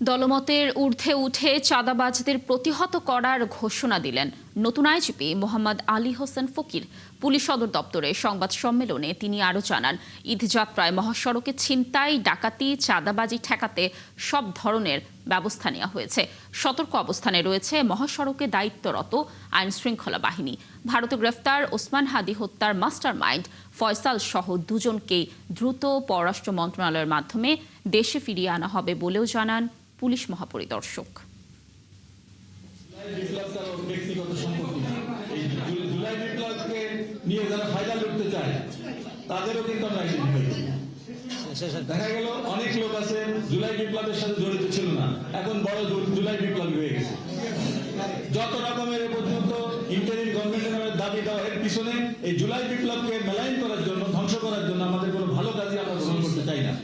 দলমতের ঊর্ধ্বে উঠে চাঁদাবাজদের প্রতিহত করার ঘোষণা দিলেন নতুন আইজিপি মোহাম্মদ আলী হোসেন ফকির। পুলিশ সদর দপ্তরে সংবাদ সম্মেলনে তিনি আরও জানান, ঈদযাত্রায় মহাসড়কে ছিনতাই, ডাকাতি, চাঁদাবাজি ঠেকাতে সব ধরনের ব্যবস্থা নেওয়া হয়েছে। সতর্ক অবস্থানে রয়েছে মহাসড়কে দায়িত্বরত আইনশৃঙ্খলা বাহিনী। ভারতে গ্রেফতার ওসমান হাদি হত্যার মাস্টারমাইন্ড ফয়সাল সহ দুজনকেই দ্রুত পররাষ্ট্র মন্ত্রণালয়ের মাধ্যমে দেশে ফিরিয়ে আনা হবে বলেও জানান পুলিশ মহাপরিদর্শক। দেখা গেল অনেক লোক আছে জুলাই বিপ্লবের সাথে জড়িত ছিল না, এখন বড় জুলাই বিপ্লবী হয়ে গেছে। যত রকমের পর্যন্ত ইন্টারিম গভর্নমেন্টের দাবি দেওয়া এর পিছনে এই জুলাই বিপ্লবকে মেলাইন করার জন্য, ধ্বংস করার জন্য আমাদের কোনো ভালো কাজই আমরা গ্রহণ করতে চাই না।